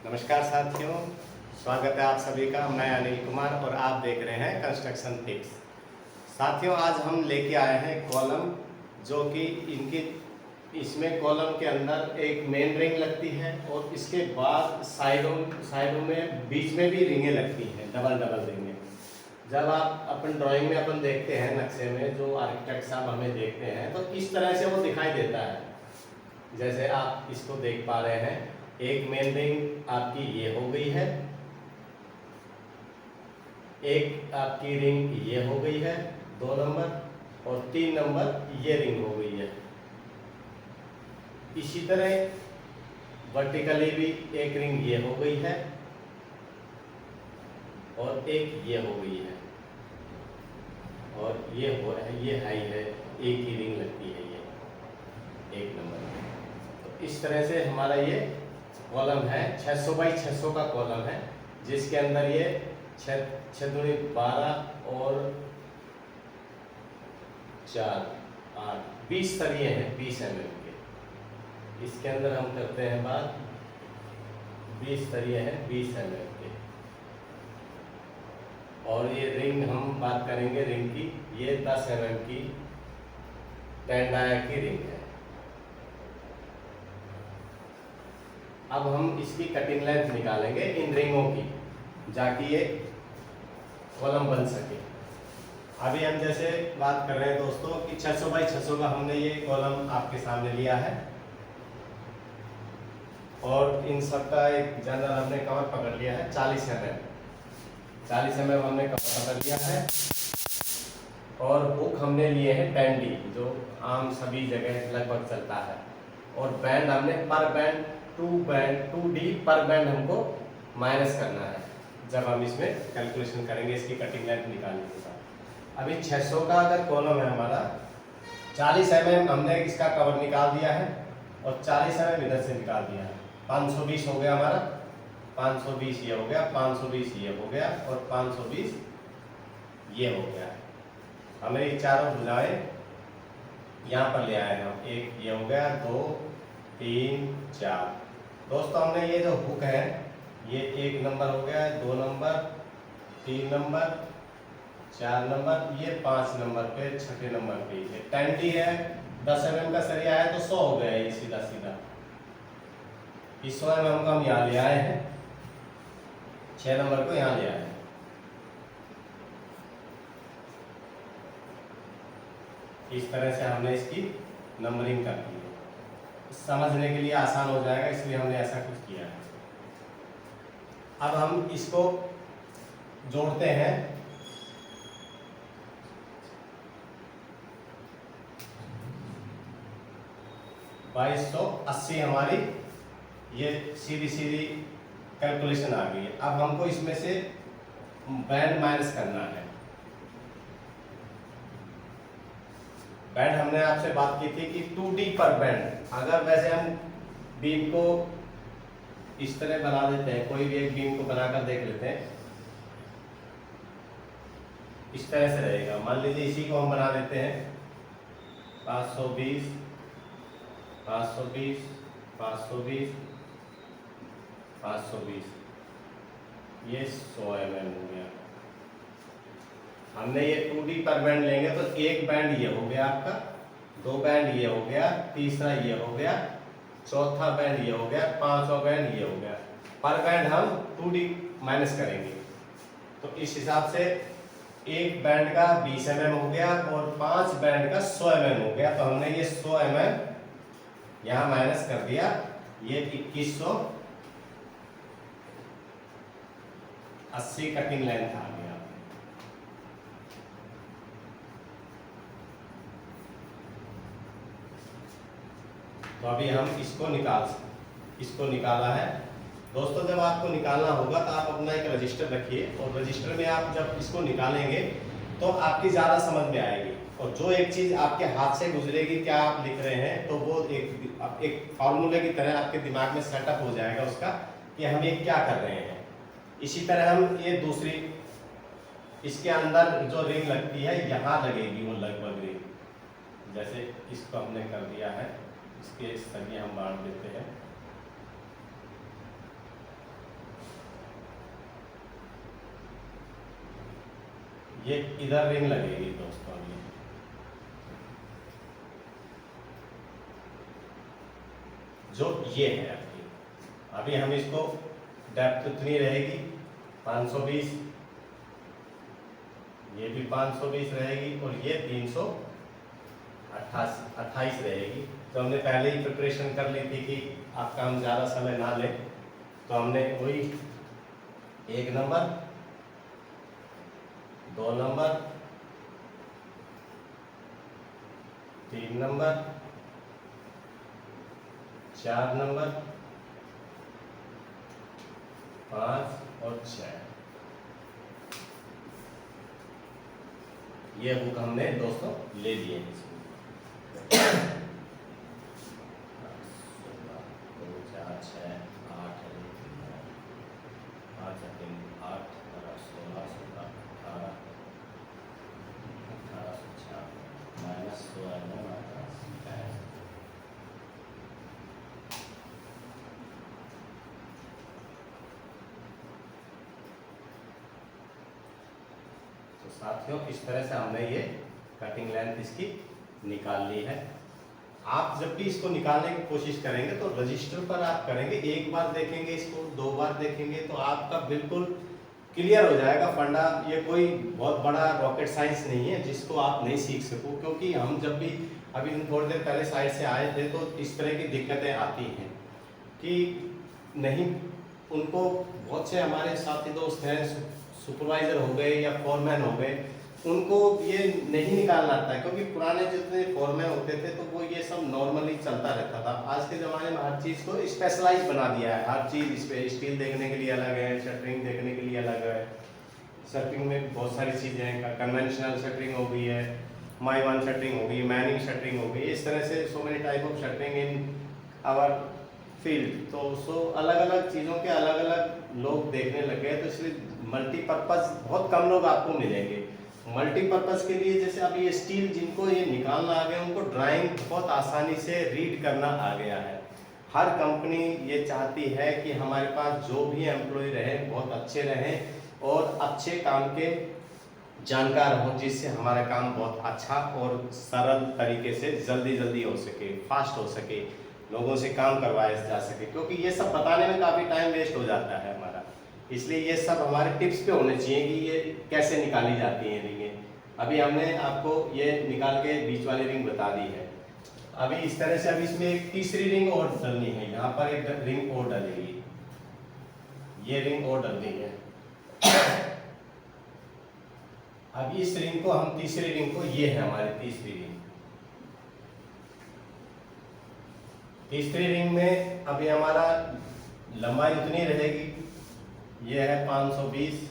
नमस्कार साथियों, स्वागत है आप सभी का। मैं अनिल कुमार और आप देख रहे हैं कंस्ट्रक्शन टिप्स। साथियों, आज हम लेके आए हैं कॉलम, जो कि इसमें कॉलम के अंदर एक मेन रिंग लगती है और इसके बाद साइडों में बीच में भी रिंगें लगती हैं, डबल डबल रिंगें। जब आप अपन ड्राइंग में अपन देखते हैं नक्शे में, जो आर्किटेक्ट साहब हमें देखते हैं, तो इस तरह से वो दिखाई देता है। जैसे आप इसको देख पा रहे हैं, एक मेन रिंग आपकी ये हो गई है, एक आपकी रिंग ये हो गई है 2 नंबर, और 3 नंबर ये रिंग हो गई है। इसी तरह वर्टिकली भी एक रिंग ये हो गई है और एक ये हो गई है, और ये हाई है, एक ही रिंग लगती है ये 1 नंबर में। तो इस तरह से हमारा ये कॉलम है, 600 बाई 600 का कॉलम है, जिसके अंदर ये 6 दूनी 12 और 4 8 20 सरिये हैं 20 mm के। इसके अंदर हम करते हैं बात, 20 सरिये हैं 20 mm के। और ये रिंग हम बात करेंगे रिंग की, ये 10 mm की टेंडाया की रिंग है। अब हम इसकी कटिंग लेंथ निकालेंगे इन रिंगों की, जाकि ये कॉलम बन सके। अभी हम जैसे बात कर रहे हैं दोस्तों कि 600 बाई 600 का हमने ये कॉलम आपके सामने लिया है, और इन सब का एक जनरल हमने कवर पकड़ लिया है 40 mm। 40 mm हमने कवर पकड़ लिया है, और हुक हमने लिए हैं 10D, जो आम सभी जगह लगभग चलता है। और बैंड हमने पर बैंड 2D पर बैंड हमको माइनस करना है, जब हम इसमें कैलकुलेशन करेंगे इसकी कटिंग लेंथ निकालने के बाद। अभी 600 का अगर कॉलम है हमारा, 40 mm हमने इसका कवर निकाल दिया है और 40 mm इधर से निकाल दिया है। 520 हो गया हमारा, 520 ये हो गया, 520 ये हो गया, और 520 ये हो गया। हमें ये चारों भुजाएं यहाँ पर ले आए हम, एक ये हो गया, 2 3 4। दोस्तों, हमने ये जो हुक है, ये 1 नंबर हो गया, 2 नंबर, 3 नंबर, 4 नंबर, ये 5 नंबर पे, 6ठे नंबर पे ये 10D है। 10 mm का सरिया है तो 100 हो गया ये सीधा सीधा। इस 100 mm को हम यहाँ ले आए हैं, 6 नंबर को यहाँ ले आए हैं। इस तरह से हमने इसकी नंबरिंग कर दी है, समझने के लिए आसान हो जाएगा, इसलिए हमने ऐसा कुछ किया है। अब हम इसको जोड़ते हैं। $2280 हमारी ये सीधी सीधी कैलकुलेशन आ गई है। अब हमको इसमें से बैंड माइनस करना है। बैंड हमने आपसे बात की थी कि 2D पर बैंड। अगर वैसे हम बीम को इस तरह बना देते हैं, कोई भी एक बीम को बनाकर देख लेते हैं, इस तरह से रहेगा। मान लीजिए इसी को हम बना देते हैं 520 520 520 520, ये 100 mm हो गया। हमने ये 2D पर बैंड लेंगे तो एक बैंड ये हो गया आपका, 2 बैंड ये हो गया, तीसरा ये हो गया, चौथा बैंड ये हो गया, 5वां बैंड ये हो गया। पर बैंड हम 2D माइनस करेंगे, तो इस हिसाब से एक बैंड का 20 mm हो गया और 5 बैंड का 100 mm हो गया। तो हमने ये 100 mm यहाँ माइनस कर दिया, ये 2180 कटिंग लेंथ आ गया। तो अभी हम इसको निकाला है। दोस्तों, जब आपको निकालना होगा तो आप अपना एक रजिस्टर रखिए, और रजिस्टर में आप जब इसको निकालेंगे तो आपकी ज़्यादा समझ में आएगी, और जो एक चीज़ आपके हाथ से गुजरेगी, क्या आप लिख रहे हैं, तो वो एक फॉर्मूले की तरह आपके दिमाग में सेटअप हो जाएगा उसका, कि हम ये क्या कर रहे हैं। इसी तरह हम ये दूसरी, इसके अंदर जो रिंग लगती है यहाँ लगेगी वो लगभग रिंग। जैसे इसको हमने कर दिया है, इसके सरिये हम बांट देते हैं। ये इधर रिंग लगेगी दोस्तों। जो ये है अभी हम इसको डेप्थ उतनी रहेगी 520, ये भी 520 रहेगी और ये 328 रहेगी। तो हमने पहले ही प्रिपरेशन कर ली थी कि आपका हम ज़्यादा समय ना लें, तो हमने वही 1 नंबर, 2 नंबर, 3 नंबर, 4 नंबर, 5 और 6 ये बुक हमने दोस्तों ले लिए हैं। 2 4 6 8 5 3 8 16 17 18 18 माइनस 16 तो साथियों इस तरह से हमने ये कटिंग लेंथ इसकी निकाल ली है। आप जब भी इसको निकालने की कोशिश करेंगे तो रजिस्टर पर आप करेंगे, एक बार देखेंगे इसको, 2 बार देखेंगे तो आपका बिल्कुल क्लियर हो जाएगा फंडा। ये कोई बहुत बड़ा रॉकेट साइंस नहीं है जिसको आप नहीं सीख सको, क्योंकि हम जब भी अभी हम थोड़ी देर पहले साइड से आए थे तो इस तरह की दिक्कतें आती हैं कि नहीं, उनको बहुत से हमारे साथी दोस्त हैं, सुपरवाइजर हो गए या फोरमैन हो गए, उनको ये नहीं निकालना आता है, क्योंकि पुराने जितने फोरमैन होते थे तो वो ये सब नॉर्मली चलता रहता था। आज के ज़माने में हर चीज़ को स्पेशलाइज बना दिया है, हर चीज़ इस पर स्टील देखने के लिए अलग है, शटरिंग देखने के लिए अलग है। शटरिंग में बहुत सारी चीज़ें हैं, कन्वेंशनल शटरिंग हो गई है, माइवान शटरिंग हो गई, मैनिंग शटरिंग हो गई, इस तरह से so many type of shuttering in our field. तो सो अलग अलग चीज़ों के अलग अलग लोग देखने लग गए, तो इसलिए मल्टीपर्पज़ बहुत कम लोग आपको मिलेंगे। मल्टीपर्पज़ के लिए जैसे अब ये स्टील जिनको ये निकालना आ गया, उनको ड्राइंग बहुत आसानी से रीड करना आ गया है। हर कंपनी ये चाहती है कि हमारे पास जो भी एम्प्लॉय रहे बहुत अच्छे रहें और अच्छे काम के जानकार हो, जिससे हमारा काम बहुत अच्छा और सरल तरीके से जल्दी हो सके, फास्ट हो सके, लोगों से काम करवाया जा सके, क्योंकि ये सब बताने में काफ़ी टाइम वेस्ट हो जाता है हमारा। इसलिए ये सब हमारे टिप्स पे होने चाहिए कि ये कैसे निकाली जाती हैं रिंगें। अभी हमने आपको ये निकाल के बीच वाली रिंग बता दी है। अभी इस तरह से अभी इसमें एक तीसरी रिंग और डलनी है, यहाँ पर एक रिंग और डलेगी, ये रिंग और डलनी है। अब इस रिंग को हम तीसरी रिंग को, ये है हमारी तीसरी रिंग। तीसरी रिंग में अभी हमारा लंबाई उतनी रहेगी, ये है 520,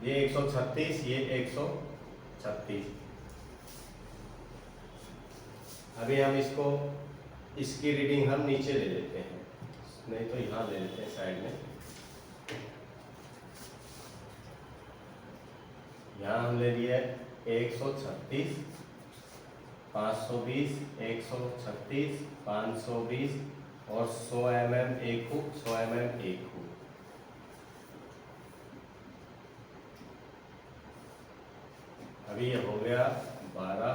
ये 136, ये 136। अभी हम इसको, इसकी रीडिंग हम नीचे ले लेते हैं, नहीं तो यहाँ ले लेते हैं साइड में। यहाँ हम ले लिए 136, 520, 136, 520 और 100 mm एक हुक, 100 mm एक हुक। अभी ये हो गया 12,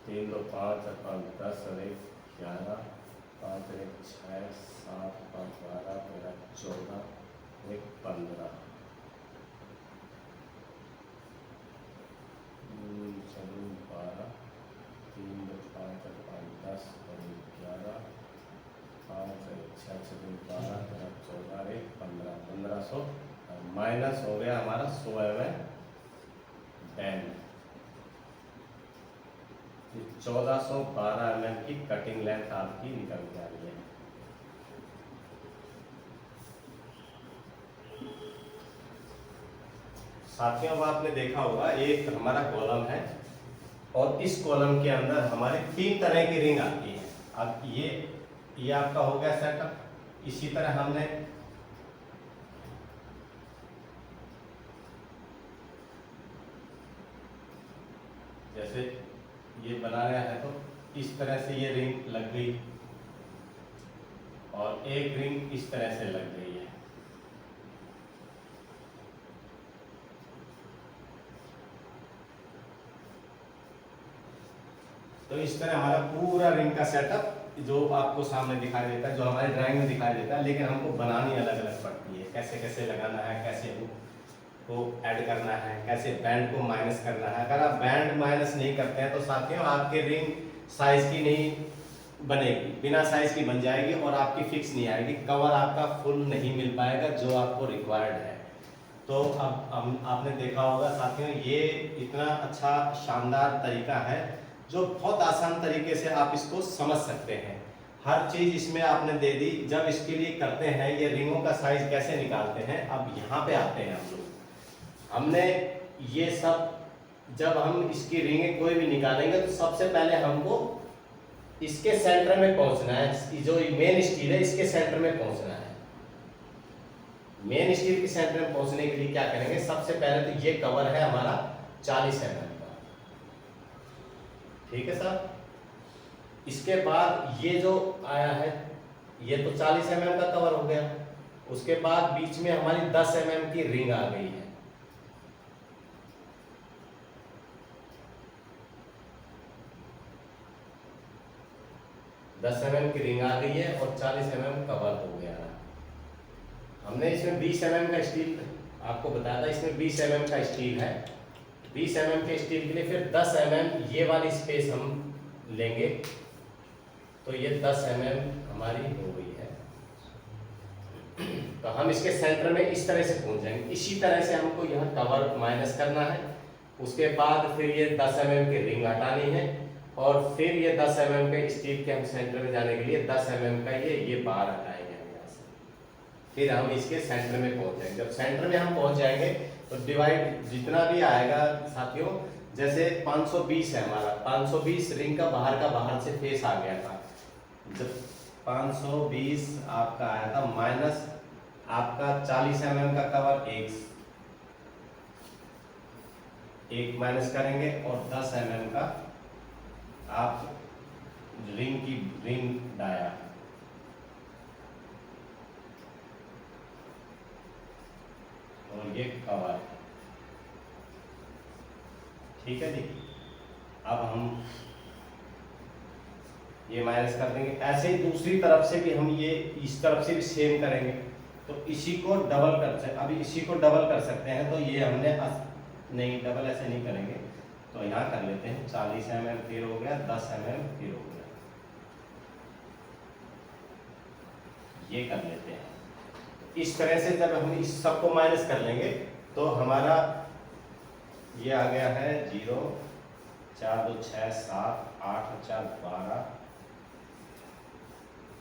3 2 5 4 5 10 और 1 11, 5 1 6 7 5 12 13 14 1 15, 12, 3 2 5 4 5 10 और 11, 5 1 6 6 12 13 14 1 15, 1500 माइनस हो गया हमारा 100 mm 10। 1412 mm की कटिंग लेंथ आपकी निकल जा रही है। साथियों अब आपने देखा होगा एक हमारा कॉलम है और इस कॉलम के अंदर हमारे 3 तरह की रिंग आती है। अब ये आपका हो गया सेटअप। इसी तरह हमने जैसे ये बनाया है तो इस तरह से ये रिंग लग गई और एक रिंग इस तरह से लग गई है। तो इस तरह हमारा पूरा रिंग का सेटअप जो आपको सामने दिखाई देता है, जो हमारे ड्राइंग में दिखाई देता है, लेकिन हमको बनानी अलग अलग पड़ती है। कैसे कैसे लगाना है, कैसे को ऐड करना है, कैसे बैंड को माइनस करना है। अगर आप बैंड माइनस नहीं करते हैं तो साथियों आपके रिंग साइज की नहीं बनेगी, बिना साइज की बन जाएगी और आपकी फिक्स नहीं आएगी, कवर आपका फुल नहीं मिल पाएगा जो आपको रिक्वायर्ड है। तो अब आपने देखा होगा साथियों, ये इतना अच्छा शानदार तरीका है जो बहुत आसान तरीके से आप इसको समझ सकते हैं। हर चीज इसमें आपने दे दी। जब इसके लिए करते हैं ये रिंगों का साइज कैसे निकालते हैं, अब यहाँ पे आते हैं हम लोग। हमने ये सब, जब हम इसकी रिंगें कोई भी निकालेंगे तो सबसे पहले हमको इसके सेंटर में पहुंचना है। जो मेन स्टील है इसके सेंटर में पहुंचना है। मेन स्टील के सेंटर में पहुंचने के लिए क्या करेंगे, सबसे पहले तो ये कवर है हमारा 40 mm का, ठीक है सर। इसके बाद ये जो आया है ये तो 40 mm का कवर हो गया। उसके बाद बीच में हमारी 10 mm की रिंग आ गई है। दस mm की रिंग आ गई है और 40 mm कवर हो गया। हमने इसमें 20 mm का स्टील आपको बताया था, इसमें 20 mm का स्टील है। 20 mm के स्टील के लिए फिर 10 mm ये वाली स्पेस हम लेंगे, तो ये 10 mm हमारी हो गई है। तो हम इसके सेंटर में इस तरह से पहुंच जाएंगे। इसी तरह से हमको यह कवर माइनस करना है। उसके बाद फिर ये 10 mm की रिंग हटानी है और फिर ये 10 mm के स्टील के हम सेंटर में जाने के लिए 10 mm का ये बार हटाएंगे हम यहाँ से। फिर हम इसके सेंटर में पहुंच जाएंगे। जब सेंटर में हम पहुंच जाएंगे तो डिवाइड जितना भी आएगा साथियों, जैसे 520 है हमारा, 520 रिंग का बाहर से फेस आ गया था। जब 520 आपका आया था माइनस आपका 40 mm का कवर एक माइनस करेंगे और 10 mm का आप रिंग डाया, और ये कवर, ठीक है जी। अब हम ये माइनस कर देंगे। ऐसे ही दूसरी तरफ से भी हम ये इस तरफ से भी सेम करेंगे। तो इसी को डबल कर सकते, अभी इसी को डबल कर सकते हैं। तो ये हमने नहीं, डबल ऐसे नहीं करेंगे, तो यहाँ कर लेते हैं। 40 mm फिर हो गया, 10 mm फिर हो गया, ये कर लेते हैं। इस तरह से जब हम इस सबको माइनस कर लेंगे तो हमारा ये आ गया है 0, 4 2 6 7 8 4 12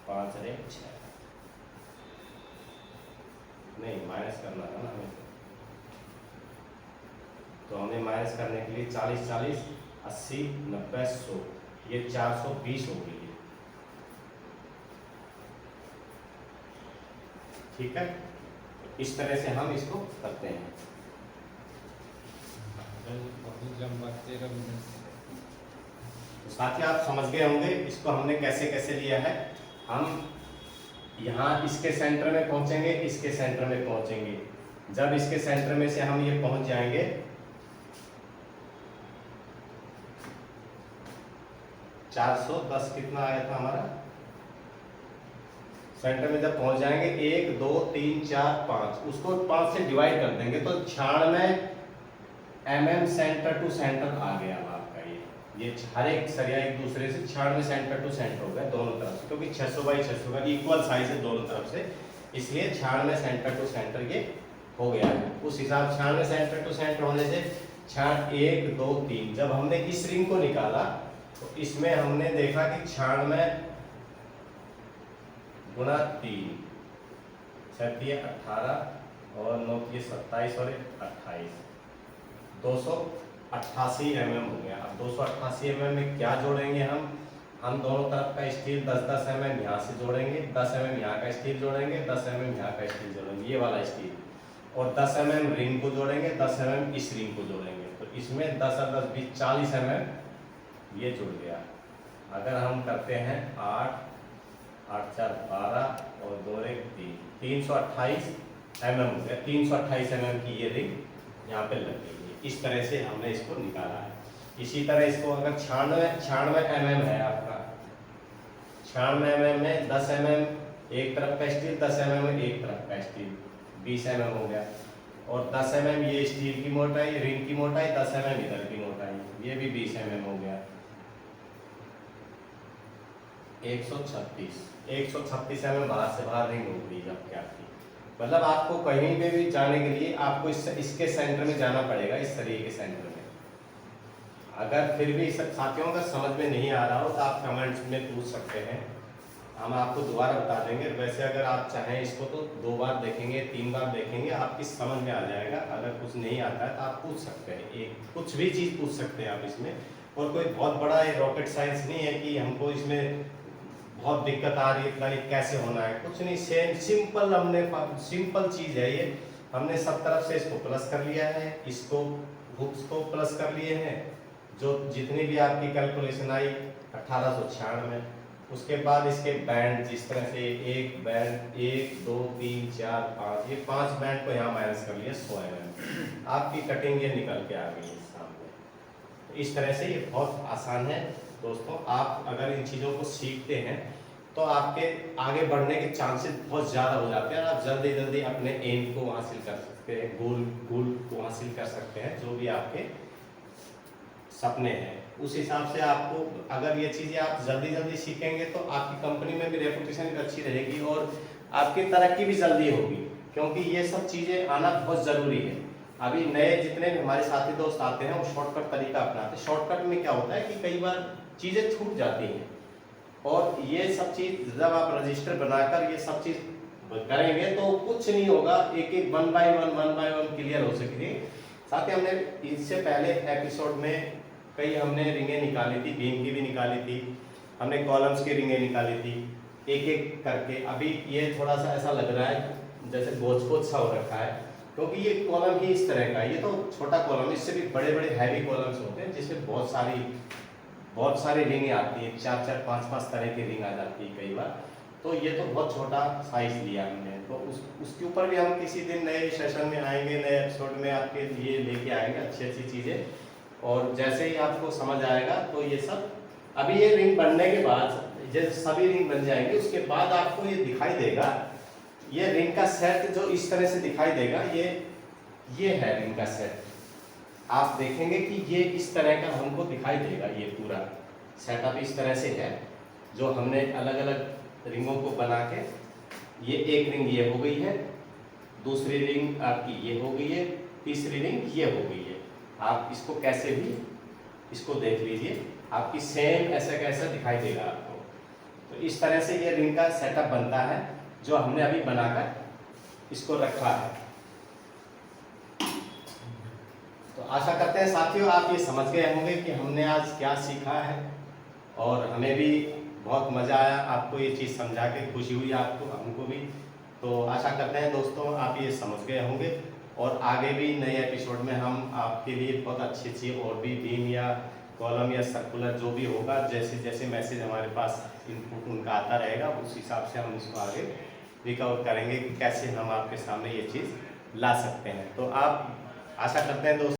5 6। नहीं, माइनस करना था ना हमें, तो हमें माइनस करने के लिए 40 40 80 90 100, ये 420 हो गई है, ठीक है। इस तरह से हम इसको करते हैं। तो साथियों आप समझ गए होंगे इसको हमने कैसे कैसे लिया है। हम यहाँ इसके सेंटर में पहुंचेंगे, इसके सेंटर में पहुंचेंगे। जब इसके सेंटर में से हम ये पहुंच जाएंगे, $410 कितना आया था हमारा, सेंटर में जब पहुंच जाएंगे 1 2 3 4 5, उसको 5 से डिवाइड कर देंगे तो 96 mm सेंटर टू सेंटर आ गया आपका। ये हर एक सरिया एक दूसरे से 96 सेंटर टू सेंटर हो गया दोनों तरफ से, क्योंकि 600 बाई 600 का इक्वल साइज है दोनों तरफ से, इसलिए 96 सेंटर टू सेंटर ये हो गया है। उस हिसाब 96 सेंटर टू सेंटर होने से 1 2 3, जब हमने इस रिंग को निकाला तो इसमें हमने देखा कि 96 गुणा 3 18 और 9 27 और 28, 288 mm हो गया। अब 288 mm में क्या जोड़ेंगे हम दोनों तरफ का स्टील 10-10 mm यहाँ से जोड़ेंगे, 10 mm यहाँ का स्टील जोड़ेंगे, 10 mm यहाँ का स्टील जोड़ेंगे, ये वाला स्टील, और 10 mm रिंग को जोड़ेंगे, 10 mm इस रिंग को जोड़ेंगे। तो इसमें 10 और 10 20 40 mm ये जुड़ गया। अगर हम करते हैं 8 8 4 12 और 2 1 3, 328 mm हो गया। 328 mm की ये रिंग यहाँ पे लग गई है। इस तरह से हमने इसको निकाला है। इसी तरह इसको अगर 96 mm है आपका, 96 mm में 10 mm एक तरफ का स्टील, 10 mm एक तरफ का स्टील, 20 mm हो गया। और 10 mm ये स्टील की मोटाई, रिंग की मोटाई, 10 mm इधर की मोटाई, ये भी 20 mm हो गया। 136 mm बाहर से बाहर रिंग होगी आपकी आपकी। मतलब आपको कहीं पे भी जाने के लिए आपको इसके सेंटर में जाना पड़ेगा, इस तरीके के सेंटर में। अगर फिर भी साथियों का समझ में नहीं आ रहा हो तो आप कमेंट्स में पूछ सकते हैं, हम आपको दोबारा बता देंगे। वैसे अगर आप चाहें इसको तो 2 बार देखेंगे, 3 बार देखेंगे, आपकी समझ में आ जाएगा। अगर कुछ नहीं आता है तो आप पूछ सकते हैं, एक कुछ भी चीज़ पूछ सकते हैं आप इसमें। और कोई बहुत बड़ा ये रॉकेट साइंस नहीं है कि हमको इसमें बहुत दिक्कत आ रही है, पता नहीं कैसे होना है, कुछ नहीं। सिंपल, हमने सिंपल चीज़ है ये। हमने सब तरफ से इसको प्लस कर लिया है, इसको हुक्स को प्लस कर लिए हैं, जो जितनी भी आपकी कैलकुलेशन आई 1896। उसके बाद इसके बैंड जिस तरह से एक बैंड 1 2 3 4 5, ये 5 बैंड को यहाँ माइनस कर लिया 100 mm। आपकी कटिंग ये निकल के आ गई है सामने। तो इस तरह से ये बहुत आसान है दोस्तों। आप अगर इन चीज़ों को सीखते हैं तो आपके आगे बढ़ने के चांसेस बहुत ज़्यादा हो जाते हैं। आप जल्दी जल्दी अपने एम को हासिल कर सकते हैं, गोल को हासिल कर सकते हैं, जो भी आपके सपने हैं। उस हिसाब से आपको अगर ये चीज़ें आप जल्दी जल्दी सीखेंगे तो आपकी कंपनी में भी रेपुटेशन भी अच्छी रहेगी और आपकी तरक्की भी जल्दी होगी, क्योंकि ये सब चीज़ें आना बहुत ज़रूरी है। अभी नए जितने भी हमारे साथी दोस्त आते हैं वो शॉर्टकट तरीका अपनाते हैं। शॉर्टकट में क्या होता है कि कई बार चीज़ें छूट जाती हैं, और ये सब चीज़ जब आप रजिस्टर बनाकर ये सब चीज़ करेंगे तो कुछ नहीं होगा, एक एक 1 by 1 क्लियर हो सकेगी। साथ ही हमने इससे पहले एपिसोड में कई हमने रिंगें निकाली थी, बीम की भी निकाली थी, हमने कॉलम्स की रिंगें निकाली थी, एक एक करके। अभी ये थोड़ा सा ऐसा लग रहा है जैसे गोच सा हो रखा है, क्योंकि ये कॉलम ही इस तरह का है। ये तो छोटा कॉलम, इससे भी बड़े बड़े हैवी कॉलम्स होते हैं जिसमें बहुत सारी रिंगें आती हैं, 4 5 तरह की रिंग आ जाती है कई बार। तो ये तो बहुत छोटा साइज लिया हमने। तो उसके ऊपर भी हम किसी दिन नए सेशन में आएंगे, नए एपिसोड में आपके लिए लेके आएंगे अच्छी चीज़ें। और जैसे ही आपको समझ आएगा तो ये सब, अभी ये रिंग बनने के बाद जैसे सभी रिंग बन जाएंगे उसके बाद आपको ये दिखाई देगा, ये रिंग का सेट जो इस तरह से दिखाई देगा, ये है रिंग का सेट। आप देखेंगे कि ये इस तरह का हमको दिखाई देगा। ये पूरा सेटअप इस तरह से है, जो हमने अलग अलग रिंगों को बना के, ये एक रिंग ये हो गई है, दूसरी रिंग आपकी ये हो गई है, तीसरी रिंग ये हो गई है। आप इसको कैसे भी इसको देख लीजिए, आपकी सेम ऐसा कैसा दिखाई देगा आपको। तो इस तरह से ये रिंग का सेटअप बनता है, जो हमने अभी बनाकर इसको रखा है। तो आशा करते हैं साथियों आप ये समझ गए होंगे कि हमने आज क्या सीखा है, और हमें भी बहुत मज़ा आया आपको ये चीज़ समझा के, खुशी हुई आपको, हमको भी। तो आशा करते हैं दोस्तों आप ये समझ गए होंगे, और आगे भी नए एपिसोड में हम आपके लिए बहुत अच्छी और भी बीम या कॉलम या सर्कुलर जो भी होगा, जैसे जैसे मैसेज हमारे पास इनपुट उनका आता रहेगा, उस हिसाब से हम इसको आगे रिकवर करेंगे कि कैसे हम आपके सामने ये चीज़ ला सकते हैं। तो आप आशा करते हैं दोस्तों